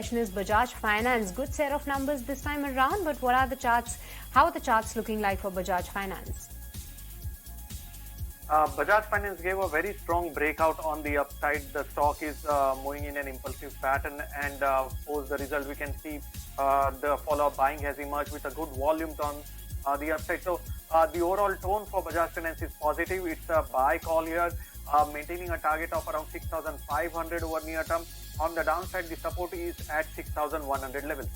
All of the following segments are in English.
Question is Bajaj Finance. Good set of numbers this time around, but what are the charts? How are the charts looking like for Bajaj Finance? Bajaj Finance gave a very strong breakout on the upside. The stock is moving in an impulsive pattern, and post the result, we can see the follow-up buying has emerged with a good volume on the upside. So the overall tone for Bajaj Finance is positive. It's a buy call here, maintaining a target of around 6,500 over near term. On the downside, the support is at 6,100 levels.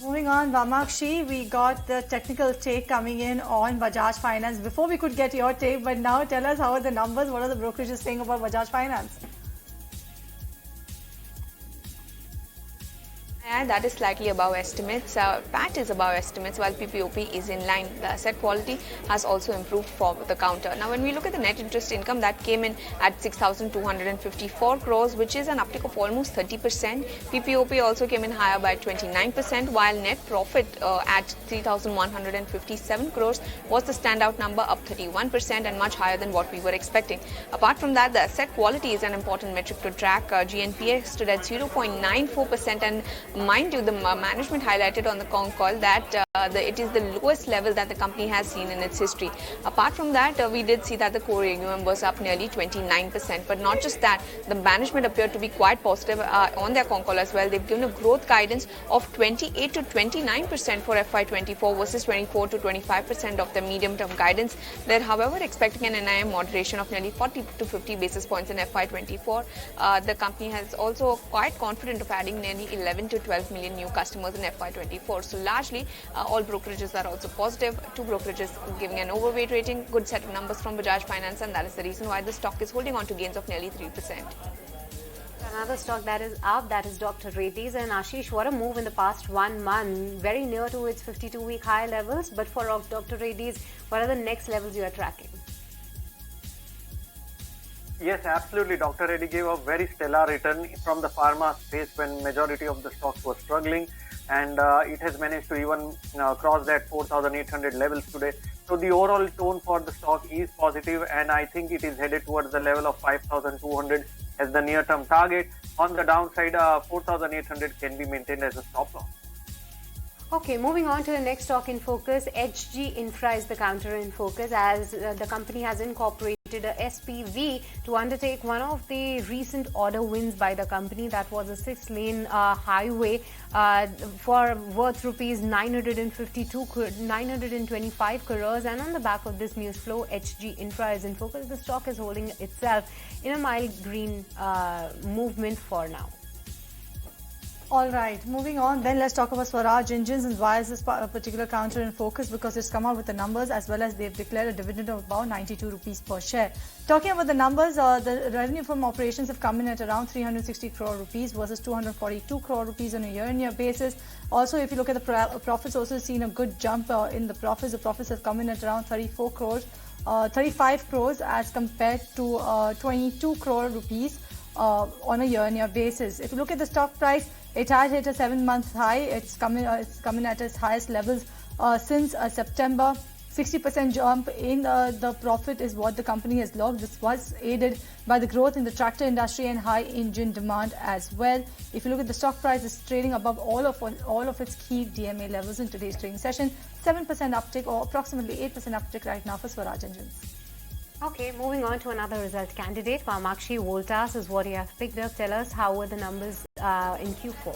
Moving on, Vamakshi, we got the technical take coming in on Bajaj Finance. Before we could get your take, but now tell us how are the numbers, what are the brokerages saying about Bajaj Finance? And that is slightly above estimates. PAT is above estimates while PPOP is in line. The asset quality has also improved for the counter. Now when we look at the net interest income, that came in at 6,254 crores, which is an uptick of almost 30%. PPOP also came in higher by 29%, while net profit at 3,157 crores was the standout number, up 31% and much higher than what we were expecting. Apart from that, the asset quality is an important metric to track. GNPA stood at 0.94%, and mind you, the management highlighted on the con call that it is the lowest level that the company has seen in its history. Apart from that, we did see that the core AUM was up nearly 29%. But not just that, the management appeared to be quite positive on their con call as well. They've given a growth guidance of 28 to 29% for FY24 versus 24 to 25% of the medium-term guidance. They're, however, expecting an NIM moderation of nearly 40 to 50 basis points in FY24. The company has also quite confident of adding nearly 11 to 12 million new customers in FY24. So largely, all brokerages are also positive. Two brokerages giving an overweight rating. Good set of numbers from Bajaj Finance, and that is the reason why the stock is holding on to gains of nearly 3%. Another stock that is up, that is Dr. Reddys. And Ashish, what a move in the past 1 month. Very near to its 52-week high levels. But for Dr. Reddys, what are the next levels you are tracking? Yes, absolutely. Dr. Reddy gave a very stellar return from the pharma space when majority of the stocks were struggling, and it has managed to even cross that 4,800 levels today. So the overall tone for the stock is positive, and I think it is headed towards the level of 5,200 as the near-term target. On the downside, 4,800 can be maintained as a stop loss. Okay, moving on to the next stock in focus. HG Infra is the counter in focus, as the company has incorporated a SPV to undertake one of the recent order wins by the company. That was a 6-lane highway for worth rupees 925 crores. And on the back of this news flow, HG Infra is in focus. The stock is holding itself in a mild green movement for now. All right, moving on, then let's talk about Bajaj Engines and why is this particular counter in focus, because it's come out with the numbers as well as they've declared a dividend of about 92 rupees per share. Talking about the numbers, the revenue from operations have come in at around 360 crore rupees versus 242 crore rupees on a year-on-year basis. Also, if you look at the profits, also seen a good jump in the profits. The profits have come in at around 35 crores as compared to 22 crore rupees on a year-on-year basis. If you look at the stock price, it has hit a 7-month high. It's coming at its highest levels since September. 60% jump in the profit is what the company has logged. This was aided by the growth in the tractor industry and high engine demand as well. If you look at the stock price, it's trading above all of its key DMA levels in today's trading session. 7% uptick, or approximately 8% uptick right now for Bajaj Engines. Okay, moving on to another result candidate. Vamakshi, Voltas is what you have picked up. Tell us how were the numbers in Q4.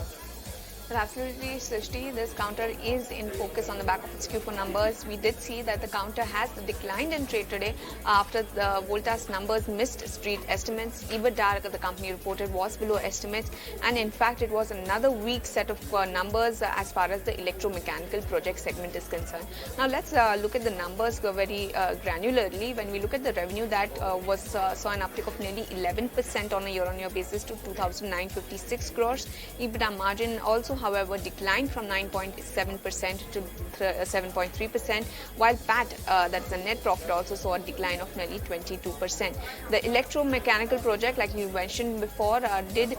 Well, absolutely, Srishti. This counter is in focus on the back of its Q4 numbers. We did see that the counter has declined in trade today after the Voltas numbers missed street estimates. EBITDA that the company reported was below estimates, and in fact, it was another weak set of numbers as far as the electromechanical project segment is concerned. Now, let's look at the numbers very granularly. When we look at the revenue, that saw an uptick of nearly 11% on a year-on-year basis to 2,956 crores. EBITDA margin also however, declined from 9.7% to 7.3%, while PAT, that's the net profit, also saw a decline of nearly 22%. The electromechanical project, like you mentioned before, did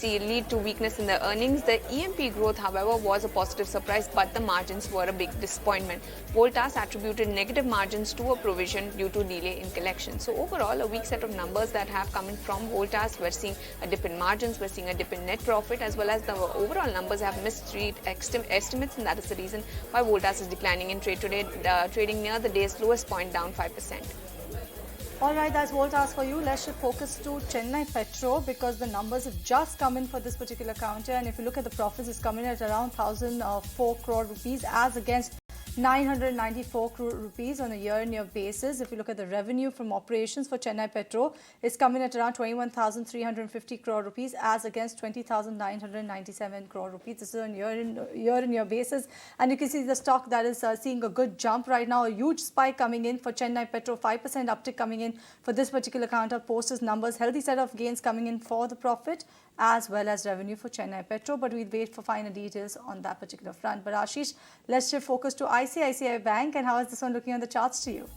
lead to weakness in the earnings. The EMP growth, however, was a positive surprise, but the margins were a big disappointment. Voltas attributed negative margins to a provision due to delay in collection. So overall, a weak set of numbers that have come in from Voltas. We're seeing a dip in margins, we're seeing a dip in net profit, as well as the overall numbers have missed street estimates, and that is the reason why Voltas is declining in trade today, trading near the day's lowest point, down 5%. All right, that's Voltas for you. Let's shift focus to Chennai Petro because the numbers have just come in for this particular counter. And if you look at the profits, it's coming at around 1,004 crore rupees as against 994 crore rupees on a year-on-year basis. If you look at the revenue from operations for Chennai Petro, it's coming at around 21,350 crore rupees as against 20,997 crore rupees. This is on year-on-year basis. And you can see the stock that is seeing a good jump right now, a huge spike coming in for Chennai Petro, 5% uptick coming in for this particular counter. Post numbers, healthy set of gains coming in for the profit as well as revenue for Chennai Petro, but we'll wait for finer details on that particular front. But Ashish, let's shift focus to ICICI Bank, and how is this one looking on the charts to you?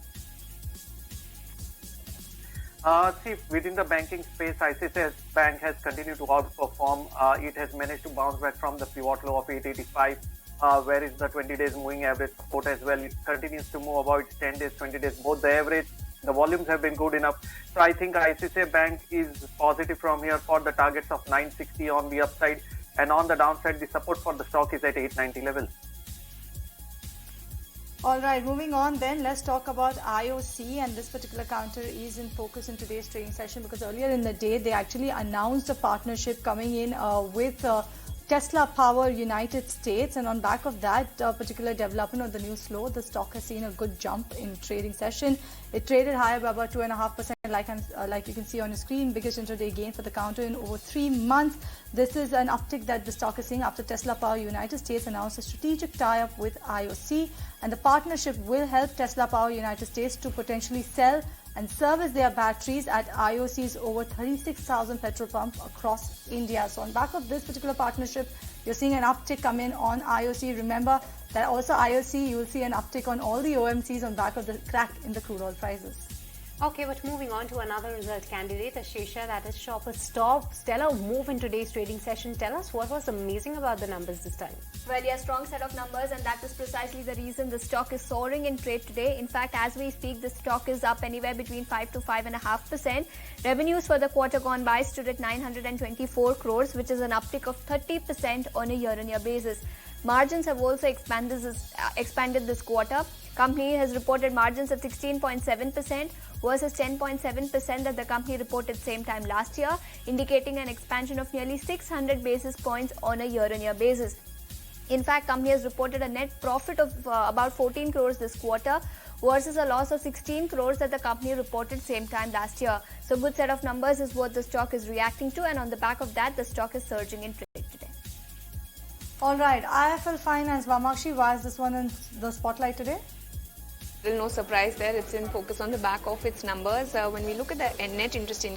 See, within the banking space, ICICI Bank has continued to outperform. It has managed to bounce back from the pivot low of 885, where is the 20 days moving average support as well. It continues to move about 10 days, 20 days, both the average. The volumes have been good enough. So I think ICICI Bank is positive from here for the targets of 960 on the upside, and on the downside, the support for the stock is at 890 level. All right, moving on then, let's talk about IOC, and this particular counter is in focus in today's trading session because earlier in the day, they actually announced a partnership coming in with Tesla Power United States, and on back of that particular development of the news flow, the stock has seen a good jump in trading session. It traded higher by about 2.5%, like you can see on your screen, biggest intraday gain for the counter in over 3 months. This is an uptick that the stock is seeing after Tesla Power United States announced a strategic tie-up with IOC, and the partnership will help Tesla Power United States to potentially sell and service their batteries at IOC's over 36,000 petrol pumps across India. So on back of this particular partnership, you're seeing an uptick come in on IOC. Remember that also IOC, you will see an uptick on all the OMCs on back of the crack in the crude oil prices. Okay, but moving on to another result candidate, Ashish, that is Shoppers Stop. Stellar move in today's trading session. Tell us what was amazing about the numbers this time. Well, yeah, strong set of numbers, and that is precisely the reason the stock is soaring in trade today. In fact, as we speak, the stock is up anywhere between 5 to 5.5%. Revenues for the quarter gone by stood at 924 crores, which is an uptick of 30% on a year-on-year basis. Margins have also expanded this quarter. Company has reported margins of 16.7% versus 10.7% that the company reported same time last year, indicating an expansion of nearly 600 basis points on a year-on-year basis. In fact, company has reported a net profit of about 14 crores this quarter versus a loss of 16 crores that the company reported same time last year. So good set of numbers is what the stock is reacting to, and on the back of that, the stock is surging in trade today. All right, IIFL Finance, Vamakshi, why is this one in the spotlight today? No surprise there, it's in focus on the back of its numbers. When we look at the net interest income,